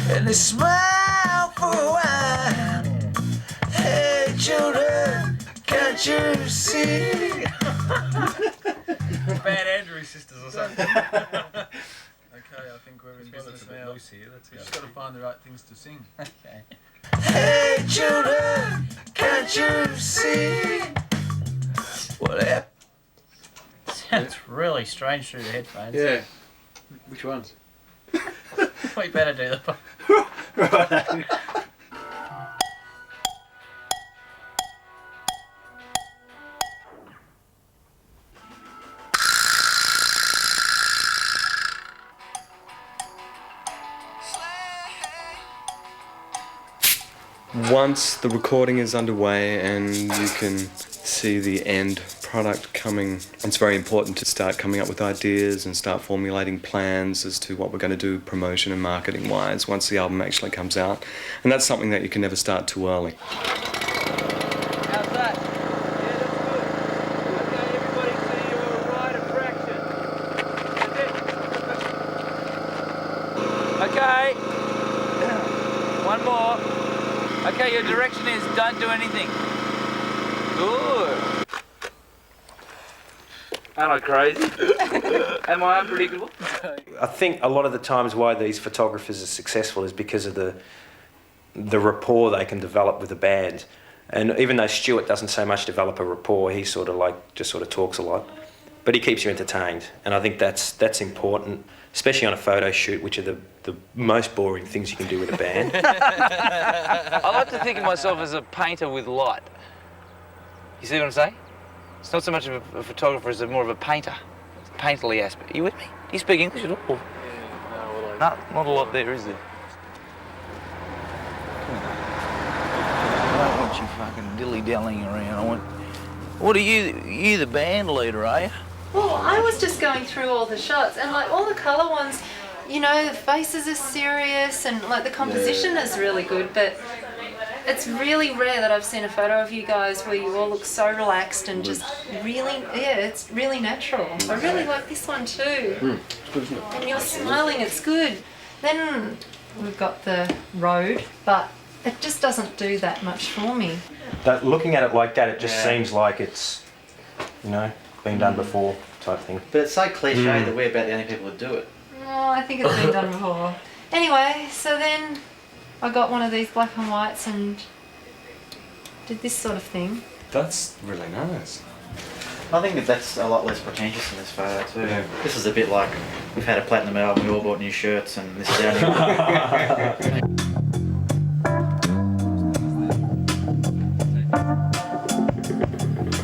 And they smile for a while. Hey children, can't you see? Bad Andrew sisters or something. Okay, I think we're in business now. Loose here, let's go. Just got to find the right things to sing. Okay. Hey children, can't you see? What happened? Sounds really strange through the headphones. Yeah. Which ones? We better do the. Right. Once the recording is underway and you can see the end product coming, it's very important to start coming up with ideas and start formulating plans as to what we're going to do promotion and marketing wise once the album actually comes out. And that's something that you can never start too early. How's that? Yeah, that's good. Okay, everybody see your right of traction. That's it. Okay. One more. Okay, your direction is don't do anything. Good. Am I crazy? Am I unpredictable? I think a lot of the times why these photographers are successful is because of the rapport they can develop with the band. And even though Stuart doesn't so much develop a rapport, he sort of just talks a lot. But he keeps you entertained, and I think that's important, especially on a photo shoot, which are the most boring things you can do with a band. I like to think of myself as a painter with light. You see what I'm saying? It's not so much of a photographer as more of a painter. It's a painterly aspect. Are you with me? Do you speak English at all? Yeah, no, not a lot there, is there? I don't want you fucking dilly-dallying around. What are you the band leader, are you? Well, I was just going through all the shots, and like all the colour ones, you know, the faces are serious and like the composition is really good, but it's really rare that I've seen a photo of you guys where you all look so relaxed and just really, it's really natural. I really like this one too. And you're smiling, it's good. Then we've got the road, but it just doesn't do that much for me. That looking at it like that, it just seems like it's, you know, been done before type thing. But it's so cliche that we're about the only people that do it. Oh, I think it's been done before. Anyway, so then I got one of these black and whites and did this sort of thing. That's really nice. I think that's a lot less pretentious in this photo too. Yeah. This is a bit like we've had a platinum album, we all bought new shirts, and this is our new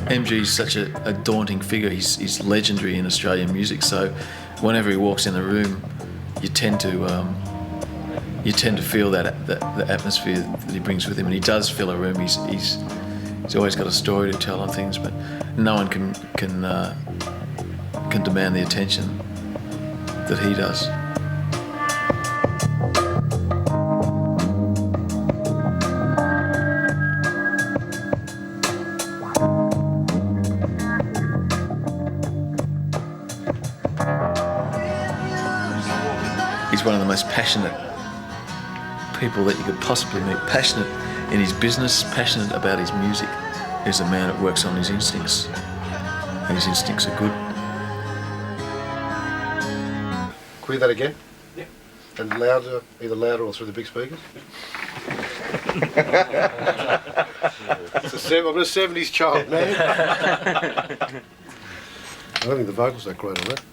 MG's such a daunting figure. He's legendary in Australian music. So whenever he walks in the room, you tend to feel that the atmosphere that he brings with him, and he does fill a room. He's always got a story to tell on things, but no one can demand the attention that he does. He's one of the most passionate people that you could possibly meet. Passionate in his business, passionate about his music. He's a man that works on his instincts, and his instincts are good. Can we hear that again? Yeah. And louder, either louder or through the big speakers? I'm a 70s child, man. don't think the vocals that great on that.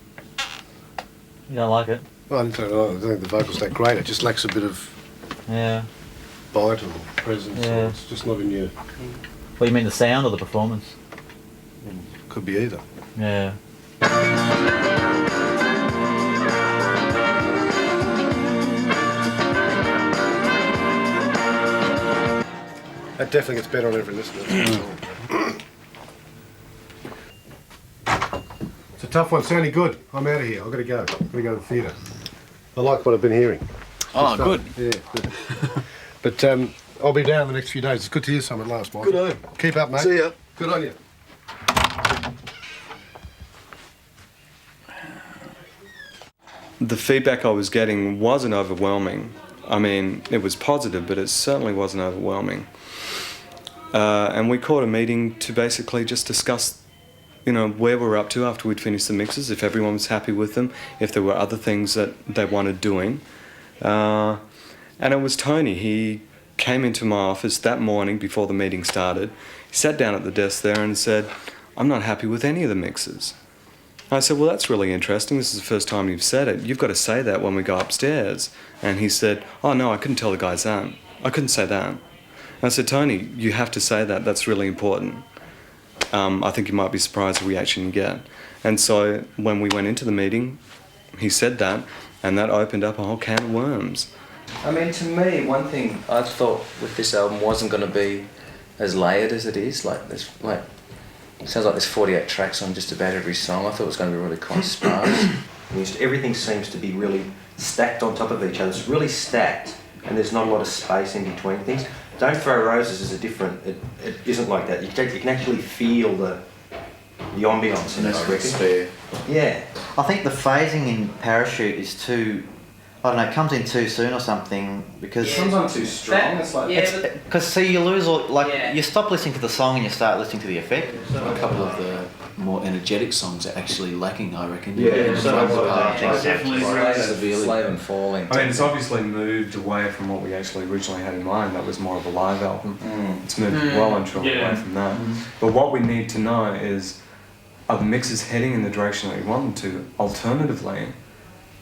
You don't like it? Well, I don't think the vocals that great. It just lacks a bit of Yeah. bite or presence. Yeah. Or it's just not in your. Well, you mean the sound or the performance? Could be either. Yeah. That definitely gets better on every listen. It's a tough one. Sounding good. I'm out of here. I've got to go. I've got to go to the theatre. I like what I've been hearing. Oh, good. Yeah. But I'll be down the next few days. It's good to hear something at last, Mike. Good on. Keep up, mate. See ya. Good on you. The feedback I was getting wasn't overwhelming. I mean, it was positive, but it certainly wasn't overwhelming. And we called a meeting to basically just discuss, where we're up to after we'd finished the mixes, if everyone was happy with them, if there were other things that they wanted doing. And it was Tony. He came into my office that morning before the meeting started. He sat down at the desk there and said, "I'm not happy with any of the mixes." I said, "Well, that's really interesting. This is the first time you've said it. You've got to say that when we go upstairs." And he said, "Oh, no, I couldn't tell the guys that. I couldn't say that." And I said, "Tony, you have to say that. That's really important. I think you might be surprised the reaction you get." And so when we went into the meeting, he said that, and that opened up a whole can of worms. I mean, to me, one thing I thought with this album wasn't going to be as layered as it is. It sounds like there's 48 tracks on just about every song. I thought it was going to be really quite sparse. Everything seems to be really stacked on top of each other. It's really stacked, and there's not a lot of space in between things. Don't Throw Roses is it isn't like that. You can actually feel the ambience in it, I reckon. Yeah. I think the phasing in Parachute is too, I don't know, it comes in too soon or something because... It comes on too strong. It's like... Because see, you lose all, you stop listening to the song and you start listening to the effect. A couple of the more energetic songs are actually lacking, I reckon. Slave and Falling. I mean, it's obviously moved away from what we actually originally had in mind. That was more of a live album. It's moved well and truly away from that. But what we need to know is, are the mixes heading in the direction that we want them to? Alternatively,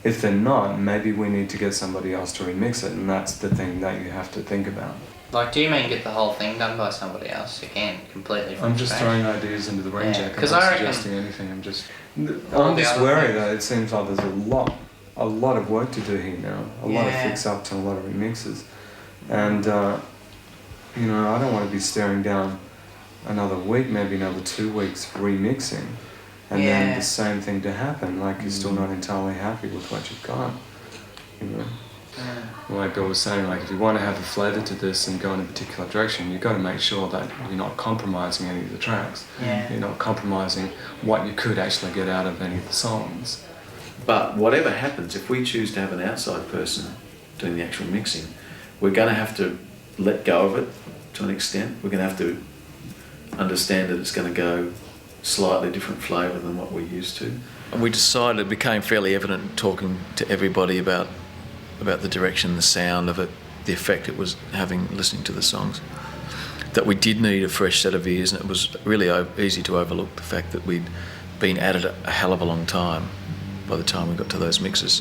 if they're not, maybe we need to get somebody else to remix it, and that's the thing that you have to think about. Do you mean get the whole thing done by somebody else again, completely from I'm just scratch? throwing ideas into the rain jack. I'm Because not I reckon suggesting anything. I'm just worried that it seems like there's a lot of work to do here now. A lot of fix-ups and a lot of remixes, and I don't want to be staring down another week, maybe another 2 weeks remixing, and then the same thing to happen. Like you're still not entirely happy with what you've got. Like I was saying, if you want to have a flavour to this and go in a particular direction, you've got to make sure that you're not compromising any of the tracks. You're not compromising what you could actually get out of any of the songs. But whatever happens, if we choose to have an outside person doing the actual mixing, we're going to have to let go of it to an extent. We're going to have to understand that it's going to go slightly different flavour than what we're used to. And we decided, it became fairly evident talking to everybody about the direction, the sound of it, the effect it was having listening to the songs, that we did need a fresh set of ears, and it was really easy to overlook the fact that we'd been at it a hell of a long time by the time we got to those mixes.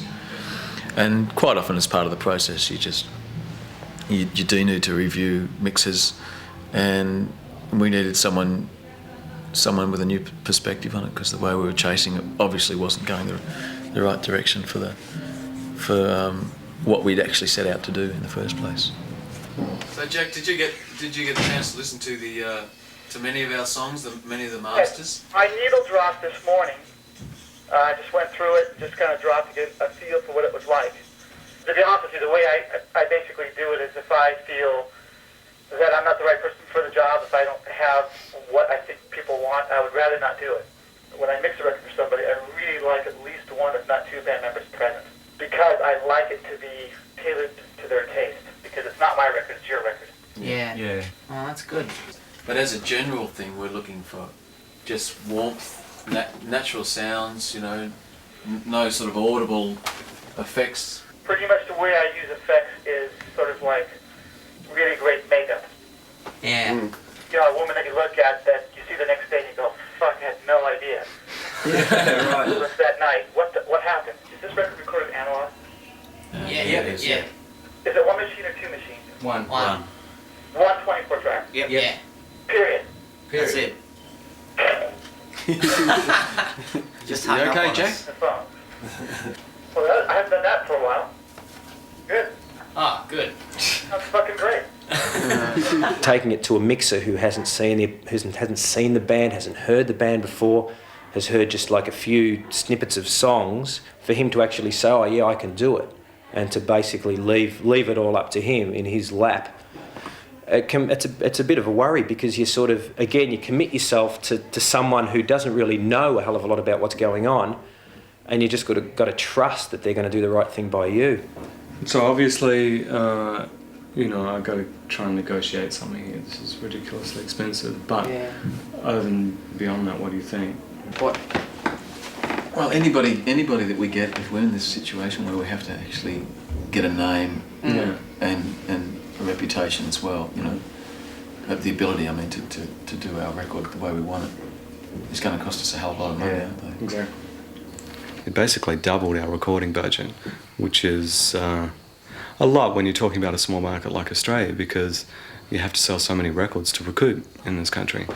And quite often as part of the process you do need to review mixes, and we needed someone with a new perspective on it, because the way we were chasing it obviously wasn't going the right direction for what we'd actually set out to do in the first place. So Jack, did you get a chance to listen to to many of our songs, many of the masters? I needle dropped this morning. I just went through it, just kind of dropped to get a feel for what it was like. To be honest with you, the way I basically do it is if I feel that I'm not the right person for the job, if I don't have what I think people want, I would rather not do it. When I mix a record for somebody, I really like at least one, if not two band members present, because I like it to be tailored to their taste, because it's not my record, it's your record. Yeah. Oh, that's good. But as a general thing, we're looking for just warmth, natural sounds, no sort of audible effects. Pretty much the way I use effects is sort of like really great makeup. Yeah. A woman that you look at that you see the next day and you go, fuck, I had no idea. Yeah, right. That night, what happened? Is this record recorded analog? Yeah, it is. Is it one machine or two machines? One. One 24 track? Yep. Period. That's it. Just You hung up okay, on Jack? us. The phone. Well, I haven't done that for a while. Good. Ah, good. That's fucking great. Taking it to a mixer who hasn't seen the band, hasn't heard the band before, has heard just like a few snippets of songs, for him to actually say, "Oh yeah, I can do it," and to basically leave it all up to him in his lap. It's a bit of a worry, because you sort of, again, you commit yourself to someone who doesn't really know a hell of a lot about what's going on, and you just got to trust that they're going to do the right thing by you. So obviously, I've got to try and negotiate something here. This is ridiculously expensive. But other than beyond that, what do you think? Well, anybody that we get, if we're in this situation where we have to actually get a name and a reputation as well, have the ability, to do our record the way we want it, it's going to cost us a hell of a lot of money, aren't they? Exactly. It basically doubled our recording budget, which is a lot when you're talking about a small market like Australia, because you have to sell so many records to recoup in this country.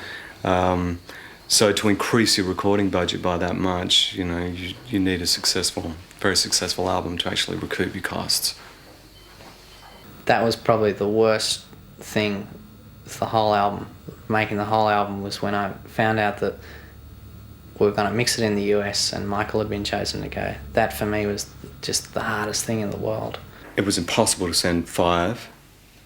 So to increase your recording budget by that much, you need a very successful album to actually recoup your costs. That was probably the worst thing with the whole album. Making the whole album was when I found out that we were going to mix it in the US and Michael had been chosen to go. That for me was just the hardest thing in the world. It was impossible to send five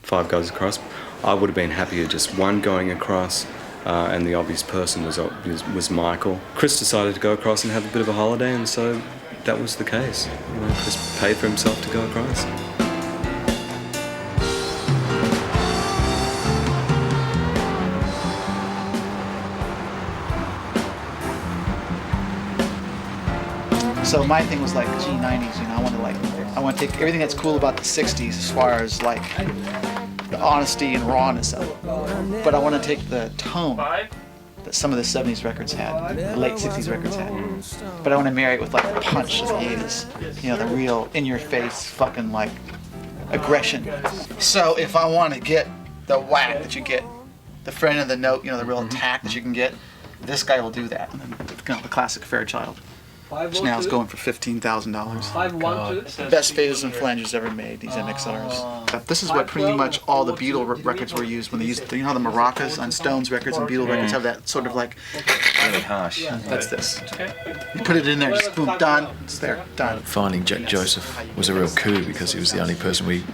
guys across. I would have been happier just one going across, and the obvious person was Michael. Chris decided to go across and have a bit of a holiday, and so that was the case. Chris paid for himself to go across. So my thing was like G90s, I want to take everything that's cool about the 60s as far as like the honesty and rawness of it. But I want to take the tone that some of the 70s records had, the late 60s records had. But I want to marry it with like the punch of the 80s. The real in-your-face fucking like aggression. So if I want to get the whack that you get, the friend of the note, the real attack that you can get, this guy will do that. And then, the classic Fairchild. Which now is going for $15,000. Best phases and flanges ever made, these MXRs. This is what pretty much all the Beatle records were used when they used, how the maracas on Stones records and Beatle records have that sort of like... Really harsh. That's this. You put it in there, just boom, done, it's there, done. Finding Jack Joseph was a real coup, because he was the only person we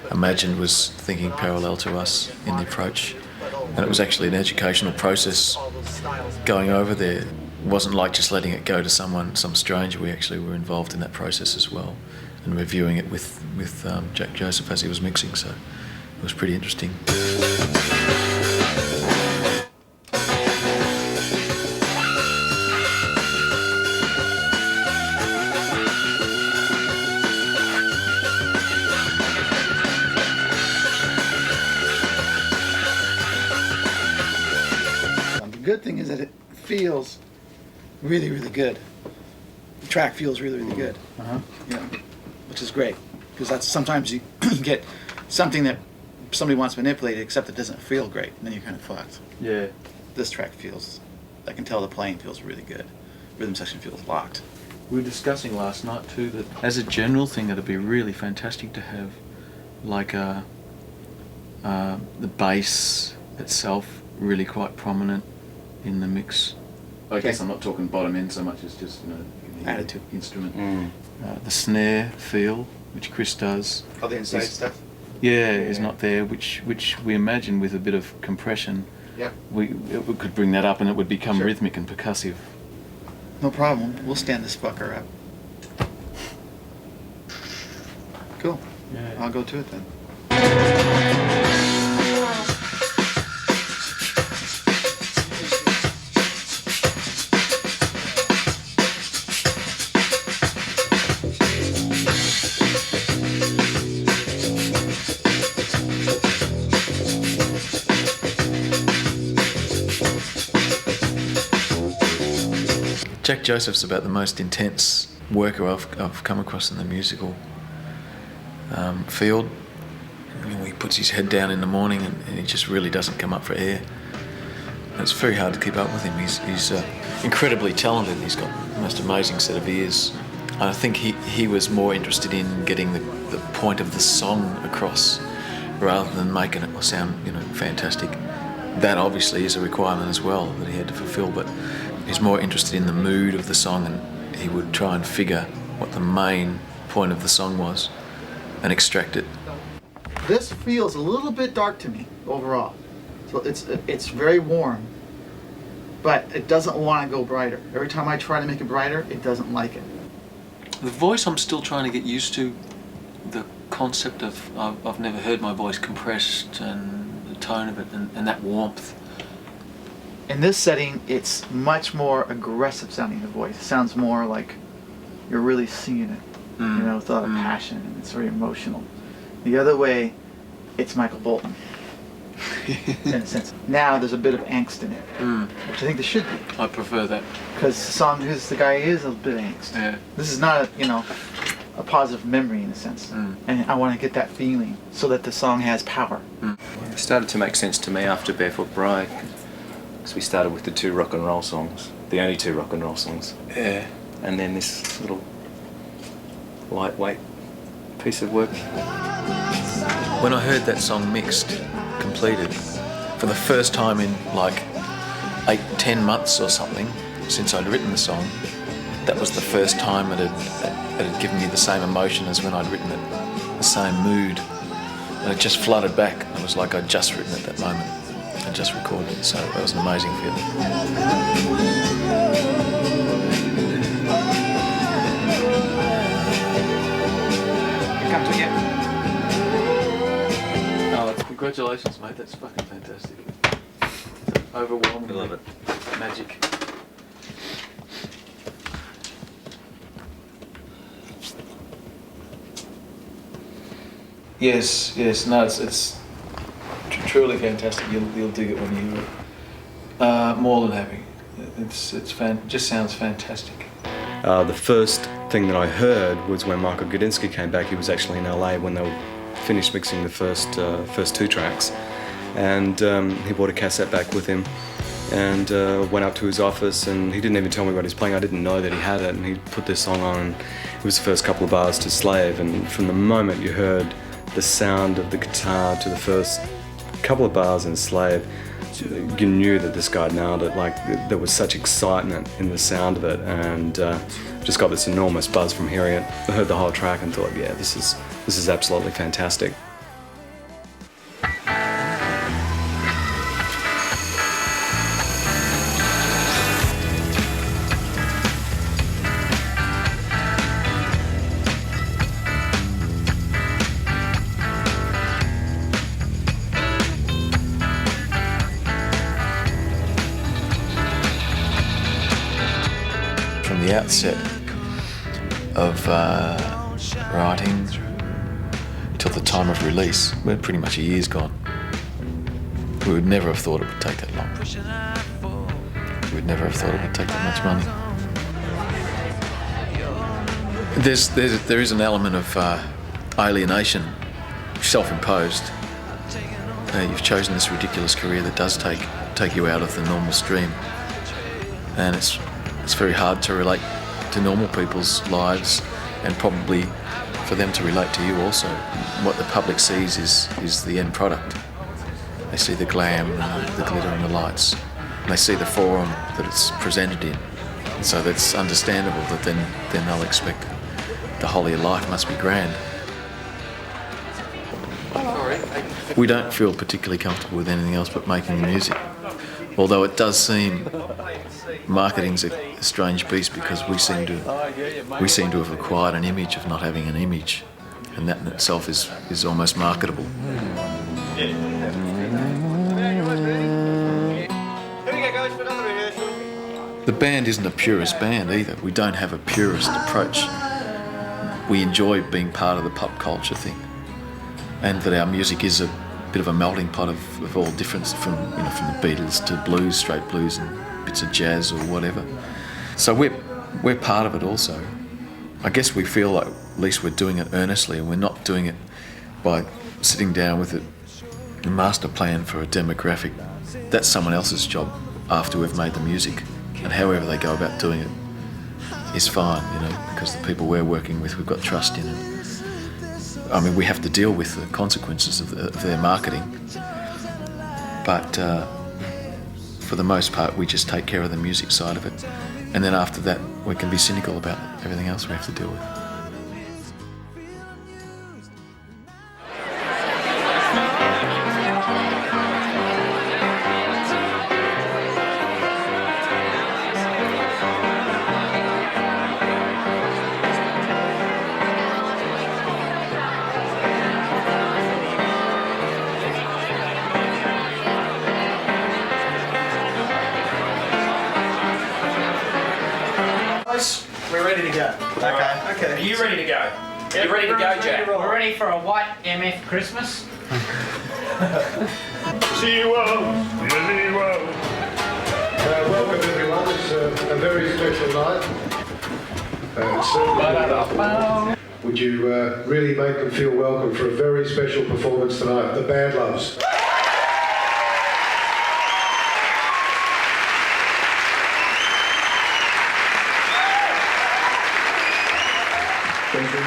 imagined was thinking parallel to us in the approach. And it was actually an educational process going over there. It wasn't like just letting it go to some stranger. We actually were involved in that process as well, and reviewing it with Jack Joseph as he was mixing, so it was pretty interesting. The good thing is that it feels really, really good. The track feels really, really good. Which is great, because that's sometimes you get something that somebody wants manipulated, except it doesn't feel great, and then you're kind of fucked. Yeah. This track feels, I can tell the playing feels really good. Rhythm section feels locked. We were discussing last night too that as a general thing, it'd be really fantastic to have like the bass itself really quite prominent in the mix. I guess I'm not talking bottom end so much as just attitude instrument. The snare feel, which Chris does. Oh, the inside stuff. Yeah, is not there, which we imagine with a bit of compression. Yeah. We could bring that up and it would become rhythmic and percussive. No problem. We'll stand this fucker up. Cool. Yeah. I'll go to it then. Jack Joseph's about the most intense worker I've come across in the musical field. I mean, he puts his head down in the morning and he just really doesn't come up for air. It's very hard to keep up with him. He's incredibly talented. He's got the most amazing set of ears. And I think he was more interested in getting the point of the song across rather than making it sound, fantastic. That obviously is a requirement as well that he had to fulfill, but he's more interested in the mood of the song, and he would try and figure what the main point of the song was and extract it. This feels a little bit dark to me overall. So it's very warm, but it doesn't want to go brighter. Every time I try to make it brighter, it doesn't like it. The voice, I'm still trying to get used to the concept of I've never heard my voice compressed, and the tone of it and that warmth. In this setting, it's much more aggressive sounding, the voice. It sounds more like you're really singing it, with a lot of passion, and it's very emotional. The other way, it's Michael Bolton, in a sense. Now there's a bit of angst in it, which I think there should be. I prefer that. Because the song, who's the guy is a bit of angst. Yeah. This is not a positive memory in a sense. And I want to get that feeling so that the song has power. It started to make sense to me after Barefoot Bride, because we started with the 2 rock and roll songs, the only 2 rock and roll songs. Yeah. And then this little lightweight piece of work. When I heard that song mixed, completed, for the first time in like 8-10 months or something since I'd written the song, that was the first time it had given me the same emotion as when I'd written it, the same mood, and it just flooded back. It was like I'd just written it that moment and just recorded it, so that was an amazing feeling. Come to you. Oh, congratulations, mate. That's fucking fantastic. Overwhelming. I love it. Magic. Yes, no, it's truly fantastic. You'll dig it when you hear it. More than happy. Just sounds fantastic. The first thing that I heard was when Michael Gudinski came back. He was actually in LA when they were finished mixing the first 2 tracks, and he brought a cassette back with him, and went up to his office, and he didn't even tell me what he was playing. I didn't know that he had it, and he put this song on, and it was the first couple of bars to Slave, and from the moment you heard the sound of the guitar to the first couple of bars in Slave, you knew that this guy nailed it. Like, there was such excitement in the sound of it, and just got this enormous buzz from hearing it. I heard the whole track and thought, yeah, this is absolutely fantastic. From the outset of writing till the time of release, we're pretty much a year's gone. We would never have thought it would take that long. We would never have thought it would take that much money. There is an element of alienation, self-imposed. You've chosen this ridiculous career that does take you out of the normal stream, and it's very hard to relate to normal people's lives, and probably for them to relate to you also. What the public sees is the end product. They see the glam, the glitter and the lights, and they see the forum that it's presented in. And so that's understandable that then they'll expect the whole of your life must be grand. We don't feel particularly comfortable with anything else but making music. Although it does seem marketing's a strange beast, because we seem to have acquired an image of not having an image, and that in itself is almost marketable. The band isn't a purist band either. We don't have a purist approach. We enjoy being part of the pop culture thing, and that our music is a bit of a melting pot of all difference, from the Beatles to blues, straight blues, and bits of jazz or whatever. So we're part of it also. I guess we feel like at least we're doing it earnestly, and we're not doing it by sitting down with a master plan for a demographic. That's someone else's job after we've made the music, and however they go about doing it is fine, you know, because the people we're working with, we've got trust in it. I mean, we have to deal with the consequences of their marketing, but for the most part, we just take care of the music side of it, and then after that, we can be cynical about everything else we have to deal with. We're ready to go. Okay. Are you ready to go? Are you ready to go, Jack? We're ready for a white MF Christmas. See you well. Welcome everyone. It's a very special night. Would you really make them feel welcome for a very special performance tonight? The Badloves. Thank you.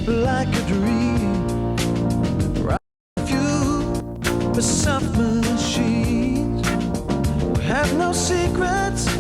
Like a dream, right? Soft machines, we have no secrets.